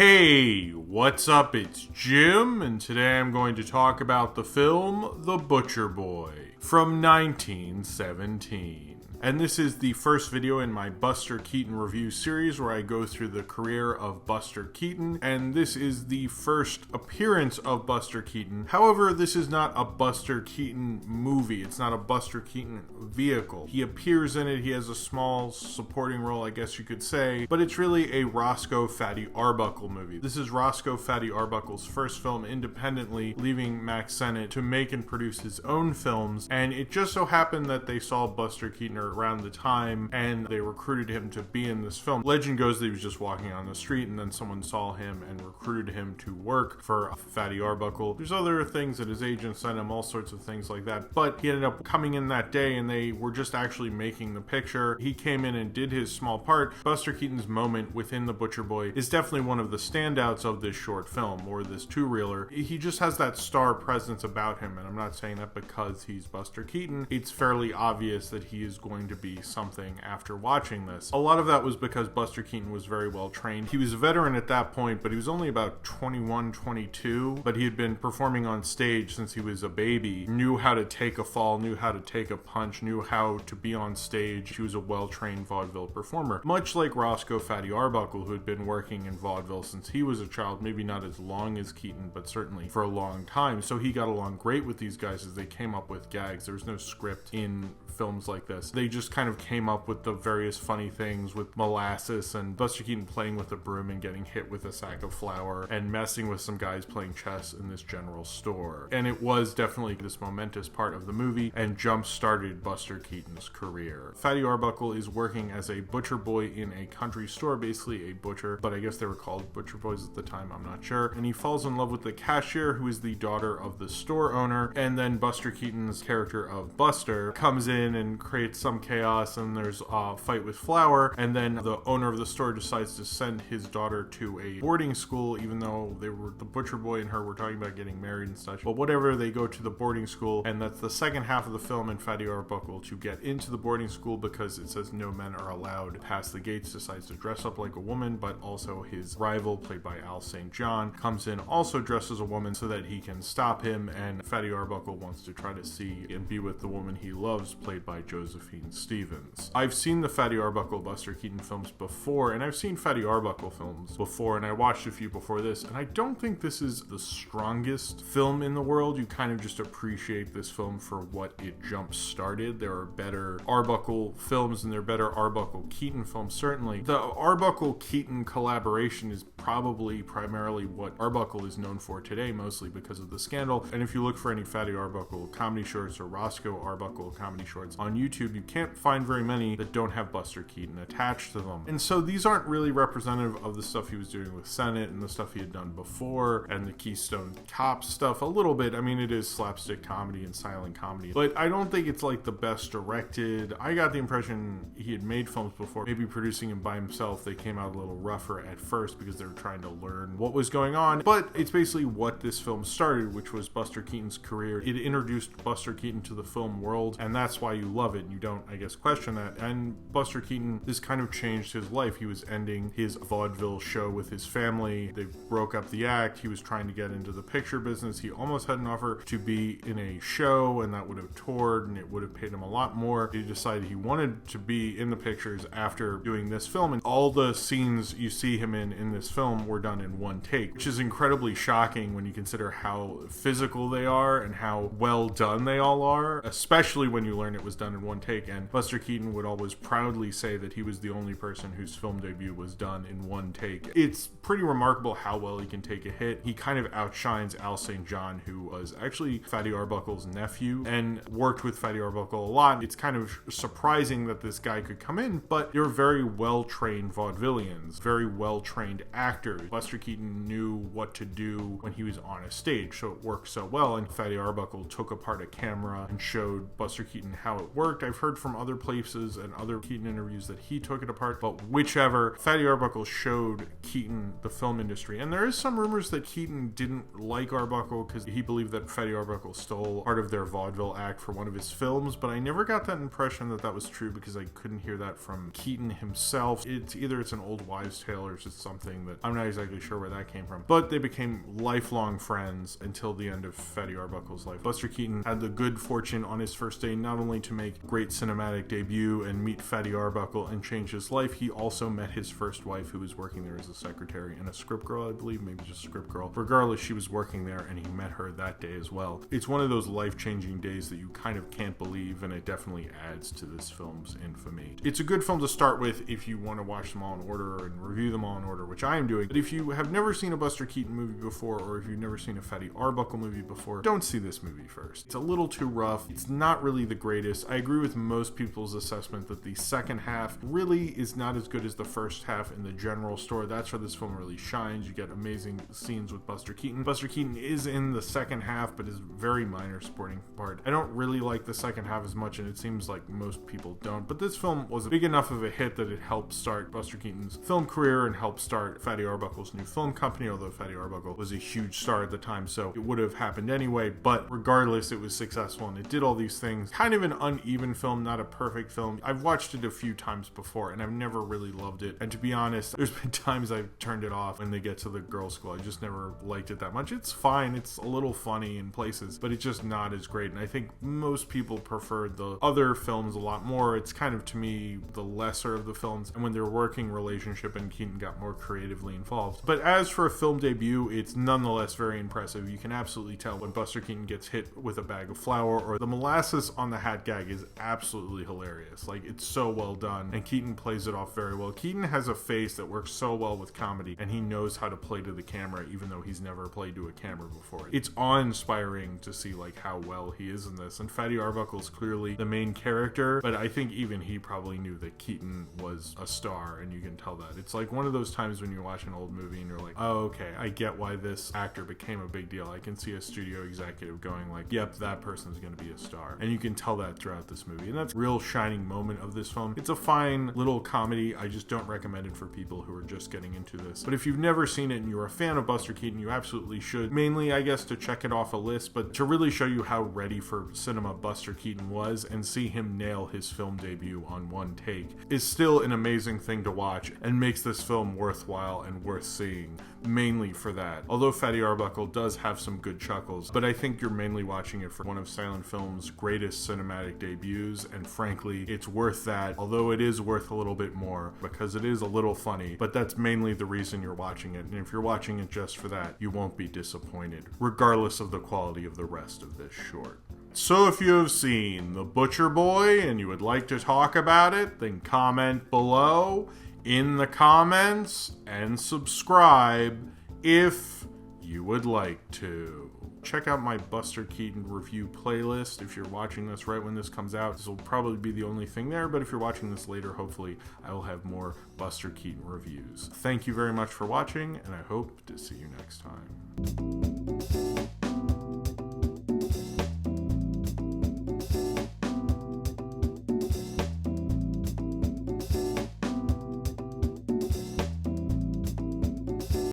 Hey, what's up? It's Jim, and today I'm going to talk about the film The Butcher Boy from 1917. And this is the first video in my Buster Keaton review series where I go through the career of Buster Keaton, and this is the first appearance of Buster Keaton. However, this is not a Buster Keaton movie. It's not a Buster Keaton vehicle. He appears in it. He has a small supporting role, I guess you could say, but it's really a Roscoe Fatty Arbuckle movie. This is Roscoe Fatty Arbuckle's first film independently, leaving Max Sennett to make and produce his own films, and it just so happened that they saw Buster Keaton around the time and they recruited him to be in this film. Legend goes that he was just walking on the street and then someone saw him and recruited him to work for Fatty Arbuckle. There's other things that his agent sent him, all sorts of things like that, but he ended up coming in that day and they were just actually making the picture. He came in and did his small part. Buster Keaton's moment within The Butcher Boy is definitely one of the standouts of this short film, or this two-reeler. He just has that star presence about him, and I'm not saying that because he's Buster Keaton. It's fairly obvious that he is going to be something after watching this. A lot of that was because Buster Keaton was very well trained. He was a veteran at that point, but he was only about 21, 22, but he had been performing on stage since he was a baby, knew how to take a fall, knew how to take a punch, knew how to be on stage. He was a well-trained vaudeville performer, much like Roscoe Fatty Arbuckle, who had been working in vaudeville since he was a child, maybe not as long as Keaton, but certainly for a long time. So he got along great with these guys as they came up with gags. There was no script in films like this. They just kind of came up with the various funny things with molasses and Buster Keaton playing with a broom and getting hit with a sack of flour and messing with some guys playing chess in this general store. And it was definitely this momentous part of the movie and jump-started Buster Keaton's career. Fatty Arbuckle is working as a butcher boy in a country store, basically a butcher, but I guess they were called butcher boys at the time, I'm not sure. And he falls in love with the cashier, who is the daughter of the store owner, and then Buster Keaton's character of Buster comes in and creates some chaos, and there's a fight with flour, and then the owner of the store decides to send his daughter to a boarding school, even though they were, the butcher boy and her were talking about getting married and such. But whatever, they go to the boarding school, and that's the second half of the film in Fatty Arbuckle, to get into the boarding school because it says no men are allowed past the gates, decides to dress up like a woman, but also his rival, played by Al St. John, comes in also dressed as a woman so that he can stop him, and Fatty Arbuckle wants to try to see and be with the woman he loves, played by Josephine Stevens. I've seen the Fatty Arbuckle Buster Keaton films before, and I've seen Fatty Arbuckle films before, and I watched a few before this, and I don't think this is the strongest film in the world. You kind of just appreciate this film for what it jump-started. There are better Arbuckle films, and there are better Arbuckle Keaton films, certainly. The Arbuckle Keaton collaboration is probably primarily what Arbuckle is known for today, mostly because of the scandal. And if you look for any Fatty Arbuckle comedy shorts or Roscoe Arbuckle comedy shorts on YouTube, you can't find very many that don't have Buster Keaton attached to them. And so these aren't really representative of the stuff he was doing with Sennett and the stuff he had done before, and the Keystone Cops stuff a little bit. I mean, it is slapstick comedy and silent comedy, but I don't think it's like the best directed. I got the impression he had made films before, maybe producing them by himself. They came out a little rougher at first because they were trying to learn what was going on, but it's basically what this film started, which was Buster Keaton's career. It introduced Buster Keaton to the film world, and that's why you love it, and you don't, I guess, question that. And Buster Keaton, this kind of changed his life. He was ending his vaudeville show with his family. They broke up the act. He was trying to get into the picture business. He almost had an offer to be in a show, and that would have toured, and it would have paid him a lot more. He decided he wanted to be in the pictures after doing this film, and all the scenes you see him in this film were done in one take, which is incredibly shocking when you consider how physical they are and how well done they all are, especially when you learn it was done in one take. And Buster Keaton would always proudly say that he was the only person whose film debut was done in one take. It's pretty remarkable how well he can take a hit. He kind of outshines Al St. John, who was actually Fatty Arbuckle's nephew and worked with Fatty Arbuckle a lot. It's kind of surprising that this guy could come in, but you're very well-trained vaudevillians, very well-trained actors. Buster Keaton knew what to do when he was on a stage, so it worked so well, and Fatty Arbuckle took apart a camera and showed Buster Keaton how it worked. I've heard from other places and other Keaton interviews that he took it apart, but whichever, Fatty Arbuckle showed Keaton the film industry. And there is some rumors that Keaton didn't like Arbuckle because he believed that Fatty Arbuckle stole part of their vaudeville act for one of his films, but I never got that impression that that was true because I couldn't hear that from Keaton himself. It's either it's an old wives' tale or it's just something that I'm not exactly sure where that came from. But they became lifelong friends until the end of Fatty Arbuckle's life. Buster Keaton had the good fortune on his first day not only to make a great cinematic debut and meet Fatty Arbuckle and change his life, he also met his first wife, who was working there as a secretary and a script girl, I believe, maybe just script girl. Regardless, she was working there and he met her that day as well. It's one of those life-changing days that you kind of can't believe, and it definitely adds to this film's infamy. It's a good film to start with if you want to watch them all in order and review them all in order, which I am doing. But if you have never seen a Buster Keaton movie before, or if you've never seen a Fatty Arbuckle movie before, don't see this movie first. It's a little too rough. It's not really the greatest. I agree with most people's assessment that the second half really is not as good as the first half in the general story. That's where this film really shines. You get amazing scenes with Buster Keaton. Buster Keaton is in the second half, but is a very minor supporting part. I don't really like the second half as much, and it seems like most people don't, but this film was big enough of a hit that it helped start Buster Keaton's film career and helped start Fatty Arbuckle's new film company, although Fatty Arbuckle was a huge star at the time, so it would have happened anyway. But regardless, it was successful and it did all these things. Kind of an uneven film, not a perfect film. I've watched it a few times before and I've never really loved it, and to be honest, there's been times I've turned it off when they get to the girls' school. I just never liked it that much. It's fine, it's a little funny in places, but it's just not as great, and I think most people preferred the other films a lot more. It's kind of, to me, the lesser of the films, and when their working relationship and Keaton got more creatively involved. But as for a film debut, it's nonetheless very impressive. You can absolutely tell when Buster Keaton gets hit with a bag of flour, or the molasses on the hat gag is absolutely hilarious. Like, it's so well done, and Keaton plays it off very well. Keaton has a face that works so well with comedy, and he knows how to play to the camera, even though he's never played to a camera before. It's awe-inspiring to see like how well he is in this, and Fatty Arbuckle is clearly the main character, but I think even he probably knew that Keaton was a star, and you can tell that. It's like one of those times when you watch an old movie and you're like, oh, okay, I get why this actor became a big deal. I can see a studio executive going like, yep, that person's gonna be a star, and you can tell that throughout this movie, and that's a real shining moment of this film. It's a fine little comedy. I just don't recommend it for people who are just getting into this, but if you've never seen it and you're a fan of Buster Keaton, you absolutely should. Mainly, I guess, to check it off a list, but to really show you how ready for cinema Buster Keaton was and see him nail his film debut on one take is still an amazing thing to watch and makes this film worthwhile and worth seeing, mainly for that. Although Fatty Arbuckle does have some good chuckles, but I think you're mainly watching it for one of silent film's greatest cinematic debuts, and frankly, it's worth that, although it is worth a little bit more because it is a little funny, but that's mainly the reason you're watching it, and if you're watching it just for that, you won't be disappointed, regardless of the quality of the rest of this short. So if you have seen The Butcher Boy and you would like to talk about it, then comment below in the comments and subscribe if you would like to. Check out my Buster Keaton review playlist if you're watching this right when this comes out. This will probably be the only thing there, but if you're watching this later, hopefully I will have more Buster Keaton reviews. Thank you very much for watching, and I hope to see you next time.